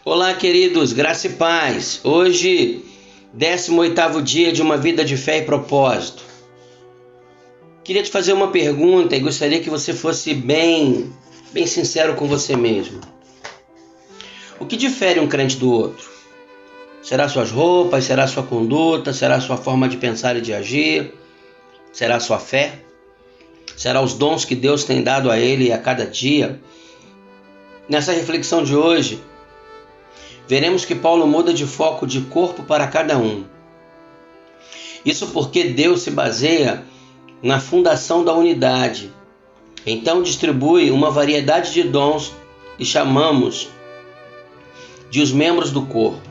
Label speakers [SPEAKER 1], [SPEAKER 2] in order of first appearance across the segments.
[SPEAKER 1] Olá, queridos, graça e paz. Hoje, 18º dia de uma vida de fé e propósito. Queria te fazer uma pergunta e gostaria que você fosse bem sincero com você mesmo. O que difere um crente do outro? Será suas roupas? Será sua conduta? Será sua forma de pensar e de agir? Será sua fé? Será os dons que Deus tem dado a ele a cada dia? Nessa reflexão de hoje, veremos que Paulo muda de foco de corpo para cada um. Isso porque Deus se baseia na fundação da unidade. Então distribui uma variedade de dons e chamamos de os membros do corpo.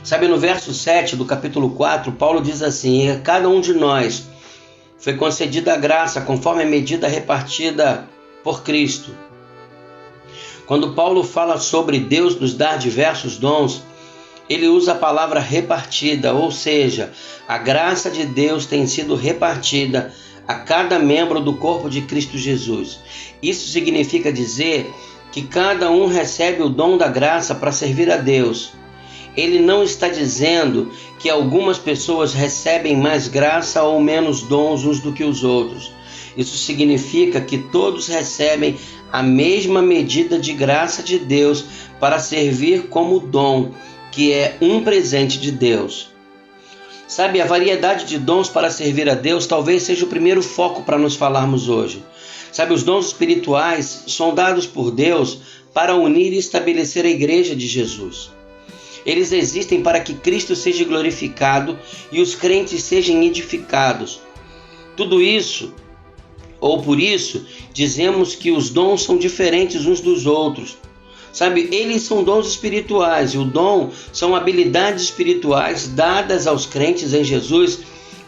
[SPEAKER 1] Sabe, no verso 7 do capítulo 4, Paulo diz assim: a cada um de nós foi concedida a graça conforme a medida repartida por Cristo. Quando Paulo fala sobre Deus nos dar diversos dons, ele usa a palavra repartida, ou seja, a graça de Deus tem sido repartida a cada membro do corpo de Cristo Jesus. Isso significa dizer que cada um recebe o dom da graça para servir a Deus. Ele não está dizendo que algumas pessoas recebem mais graça ou menos dons uns do que os outros. Isso significa que todos recebem a mesma medida de graça de Deus para servir como dom, que é um presente de Deus. Sabe, a variedade de dons para servir a Deus talvez seja o primeiro foco para nos falarmos hoje. Sabe, os dons espirituais são dados por Deus para unir e estabelecer a igreja de Jesus. Eles existem para que Cristo seja glorificado e os crentes sejam edificados. Tudo isso, ou por isso, dizemos que os dons são diferentes uns dos outros. Sabe, eles são dons espirituais e o dom são habilidades espirituais dadas aos crentes em Jesus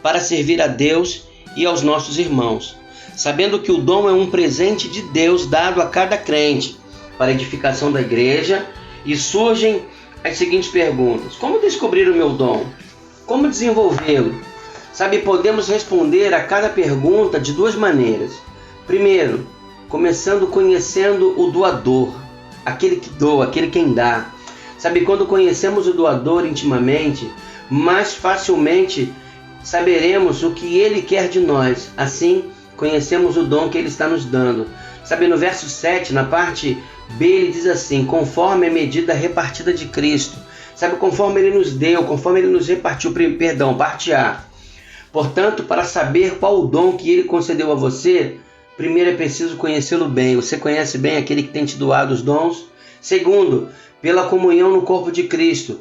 [SPEAKER 1] para servir a Deus e aos nossos irmãos. Sabendo que o dom é um presente de Deus dado a cada crente para a edificação da igreja, e surgem as seguintes perguntas: como descobrir o meu dom? Como desenvolvê-lo? Sabe, podemos responder a cada pergunta de duas maneiras. Primeiro, começando conhecendo o doador, aquele que doa, aquele quem dá. Sabe, quando conhecemos o doador intimamente, mais facilmente saberemos o que ele quer de nós. Assim, conhecemos o dom que ele está nos dando. Sabe, no verso 7, na parte B, ele diz assim: conforme a medida repartida de Cristo. Sabe, conforme ele nos deu, conforme ele nos repartiu, parte A. Portanto, para saber qual o dom que ele concedeu a você, primeiro é preciso conhecê-lo bem. Você conhece bem aquele que tem te doado os dons? Segundo, pela comunhão no corpo de Cristo.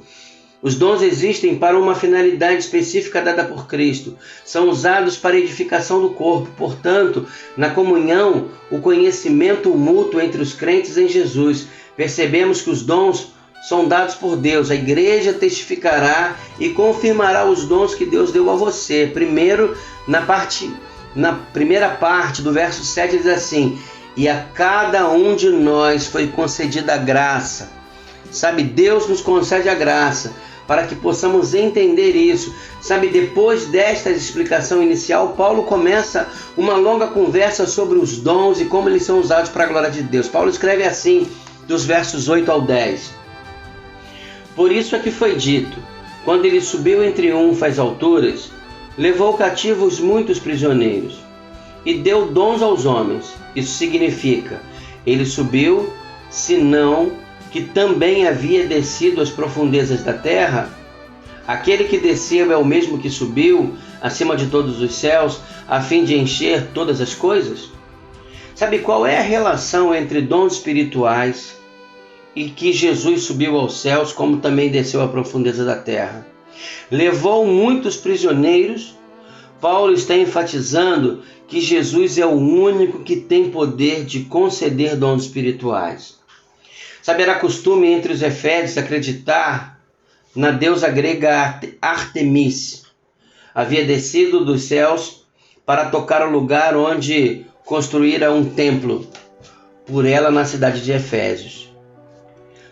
[SPEAKER 1] Os dons existem para uma finalidade específica dada por Cristo. São usados para a edificação do corpo. Portanto, na comunhão, o conhecimento mútuo entre os crentes em Jesus. Percebemos que os dons são dados por Deus. A igreja testificará e confirmará os dons que Deus deu a você. Primeiro, na primeira parte do verso 7 diz assim: e a cada um de nós foi concedida a graça. Sabe, Deus nos concede a graça para que possamos entender isso. Sabe, depois desta explicação inicial, Paulo começa uma longa conversa sobre os dons e como eles são usados para a glória de Deus. Paulo escreve assim, dos versos 8 ao 10. Por isso é que foi dito: quando ele subiu entre as alturas, levou cativos muitos prisioneiros e deu dons aos homens. Isso significa, ele subiu, senão que também havia descido às profundezas da terra. Aquele que desceu é o mesmo que subiu acima de todos os céus, a fim de encher todas as coisas. Sabe qual é a relação entre dons espirituais e que Jesus subiu aos céus, como também desceu à profundeza da terra? Levou muitos prisioneiros. Paulo está enfatizando que Jesus é o único que tem poder de conceder dons espirituais. Sabe, era costume entre os efésios acreditar na deusa grega Artemis. Havia descido dos céus para tocar o lugar onde construíra um templo por ela na cidade de Efésios.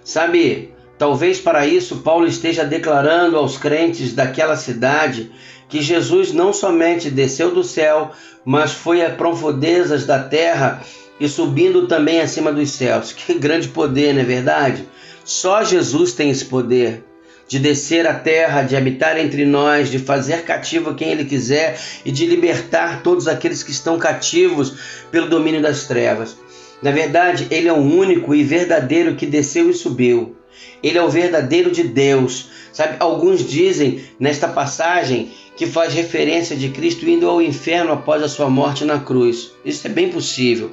[SPEAKER 1] Sabe, talvez para isso Paulo esteja declarando aos crentes daquela cidade que Jesus não somente desceu do céu, mas foi a profundezas da terra e subindo também acima dos céus. Que grande poder, não é verdade? Só Jesus tem esse poder de descer à terra, de habitar entre nós, de fazer cativo quem Ele quiser e de libertar todos aqueles que estão cativos pelo domínio das trevas. Na verdade, Ele é o único e verdadeiro que desceu e subiu. Ele é o verdadeiro de Deus. Sabe, alguns dizem nesta passagem que faz referência de Cristo indo ao inferno após a sua morte na cruz. Isso é bem possível.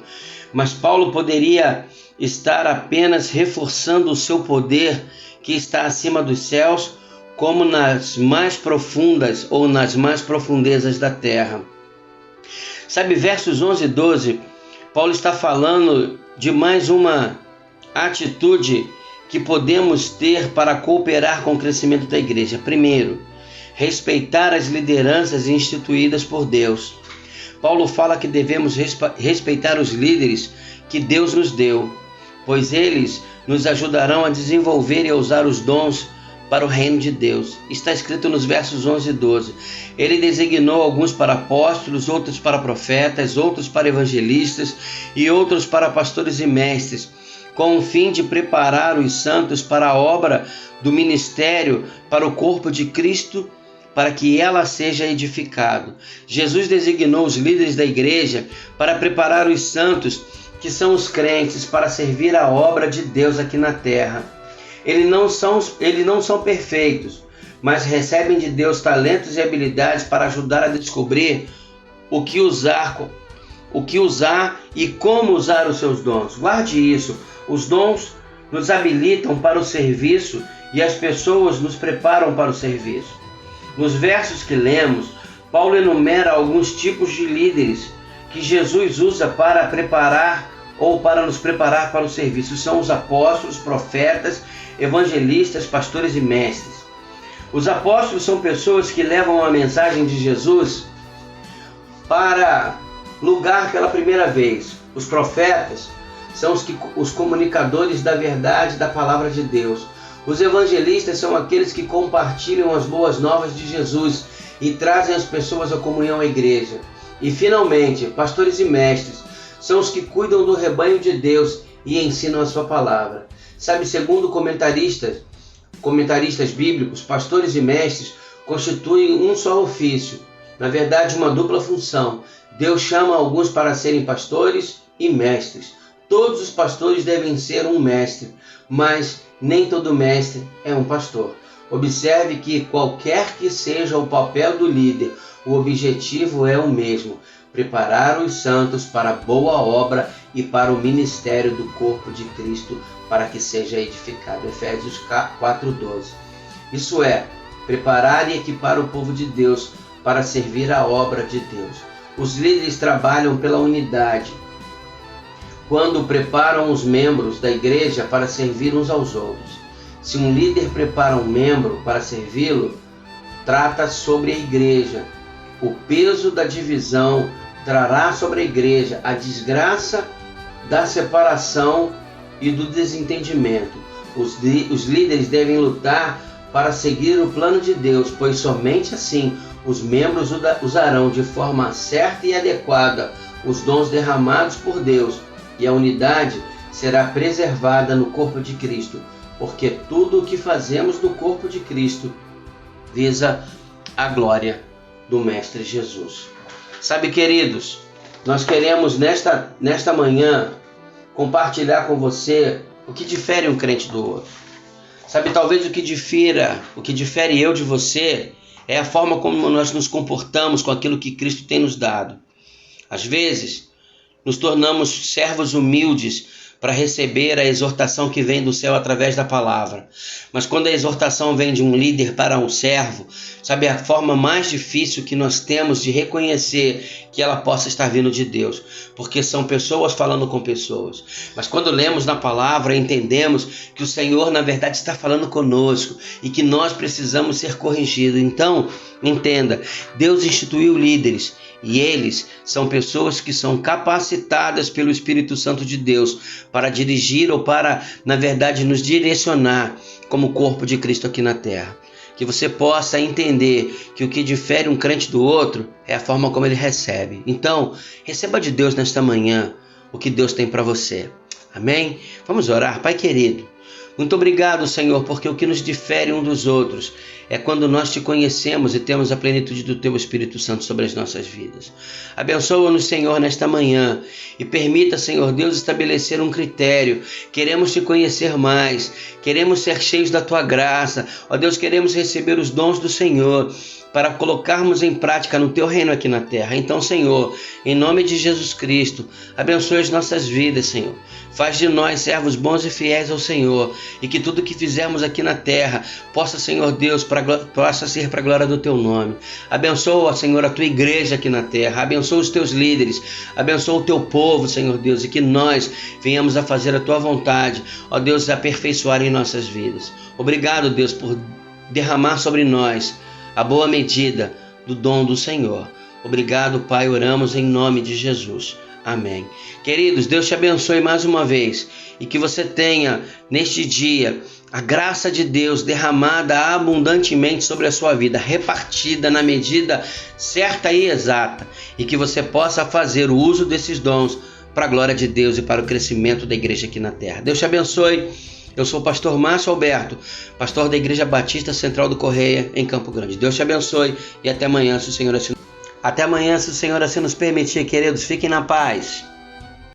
[SPEAKER 1] Mas Paulo poderia estar apenas reforçando o seu poder que está acima dos céus, como nas mais profundas ou nas mais profundezas da terra. Sabe, versos 11 e 12, Paulo está falando de mais uma atitude que podemos ter para cooperar com o crescimento da igreja. Primeiro, respeitar as lideranças instituídas por Deus. Paulo fala que devemos respeitar os líderes que Deus nos deu, pois eles nos ajudarão a desenvolver e a usar os dons para o reino de Deus. Está escrito nos versos 11 e 12. Ele designou alguns para apóstolos, outros para profetas, outros para evangelistas e outros para pastores e mestres, com o fim de preparar os santos para a obra do ministério, para o corpo de Cristo, para que ela seja edificado. Jesus designou os líderes da igreja para preparar os santos, que são os crentes, para servir a obra de Deus aqui na terra. Eles não são perfeitos, mas recebem de Deus talentos e habilidades para ajudar a descobrir o que usar e como usar os seus dons. Guarde isso. Os dons nos habilitam para o serviço e as pessoas nos preparam para o serviço. Nos versos que lemos, Paulo enumera alguns tipos de líderes que Jesus usa para preparar ou para nos preparar para o serviço. São os apóstolos, profetas, evangelistas, pastores e mestres. Os apóstolos são pessoas que levam a mensagem de Jesus para lugar pela primeira vez. Os profetas são os comunicadores da verdade da palavra de Deus. Os evangelistas são aqueles que compartilham as boas novas de Jesus e trazem as pessoas à comunhão à igreja. E finalmente, pastores e mestres são os que cuidam do rebanho de Deus e ensinam a sua palavra. Sabe, segundo comentaristas bíblicos, pastores e mestres constituem um só ofício, na verdade uma dupla função. Deus chama alguns para serem pastores e mestres. Todos os pastores devem ser um mestre, mas nem todo mestre é um pastor. Observe que qualquer que seja o papel do líder, o objetivo é o mesmo: preparar os santos para a boa obra e para o ministério do corpo de Cristo, para que seja edificado. Efésios 4:12. Isso é, preparar e equipar o povo de Deus para servir a obra de Deus. Os líderes trabalham pela unidade, quando preparam os membros da igreja para servir uns aos outros. Se um líder prepara um membro para servi-lo, trata sobre a igreja. O peso da divisão trará sobre a igreja a desgraça da separação e do desentendimento. Os líderes devem lutar para seguir o plano de Deus, pois somente assim os membros usarão de forma certa e adequada os dons derramados por Deus, e a unidade será preservada no corpo de Cristo, porque tudo o que fazemos no corpo de Cristo visa a glória do Mestre Jesus. Sabe, queridos, nós queremos nesta manhã compartilhar com você o que difere um crente do outro. Sabe, talvez o que difere eu de você é a forma como nós nos comportamos com aquilo que Cristo tem nos dado. Às vezes, nos tornamos servos humildes para receber a exortação que vem do céu através da palavra. Mas quando a exortação vem de um líder para um servo, sabe, a forma mais difícil que nós temos de reconhecer que ela possa estar vindo de Deus, porque são pessoas falando com pessoas. Mas quando lemos na palavra, entendemos que o Senhor, na verdade, está falando conosco e que nós precisamos ser corrigidos. Então, entenda, Deus instituiu líderes, e eles são pessoas que são capacitadas pelo Espírito Santo de Deus para dirigir ou para, na verdade, nos direcionar como corpo de Cristo aqui na terra. Que você possa entender que o que difere um crente do outro é a forma como ele recebe. Então, receba de Deus nesta manhã o que Deus tem para você. Amém? Vamos orar. Pai querido, Muito obrigado, Senhor, porque o que nos difere um dos outros é quando nós te conhecemos e temos a plenitude do Teu Espírito Santo sobre as nossas vidas. Abençoa-nos, Senhor, nesta manhã e permita, Senhor Deus, estabelecer um critério. Queremos te conhecer mais, queremos ser cheios da Tua graça. Ó Deus, queremos receber os dons do Senhor para colocarmos em prática no Teu reino aqui na terra. Então, Senhor, em nome de Jesus Cristo, abençoe as nossas vidas, Senhor. Faz de nós servos bons e fiéis ao Senhor, e que tudo que fizermos aqui na terra possa, Senhor Deus, possa ser para a glória do Teu nome. Abençoa, Senhor, a Tua igreja aqui na terra. Abençoa os Teus líderes. Abençoa o Teu povo, Senhor Deus, e que nós venhamos a fazer a Tua vontade, ó Deus, aperfeiçoar em nossas vidas. Obrigado, Deus, por derramar sobre nós a boa medida do dom do Senhor. Obrigado, Pai, oramos em nome de Jesus. Amém. Queridos, Deus te abençoe mais uma vez e que você tenha neste dia a graça de Deus derramada abundantemente sobre a sua vida, repartida na medida certa e exata, e que você possa fazer o uso desses dons para a glória de Deus e para o crescimento da igreja aqui na terra. Deus te abençoe. Eu sou o pastor Márcio Alberto, pastor da Igreja Batista Central do Correia, em Campo Grande. Deus te abençoe e até amanhã, se o Senhor assim nos permitir, queridos. Fiquem na paz.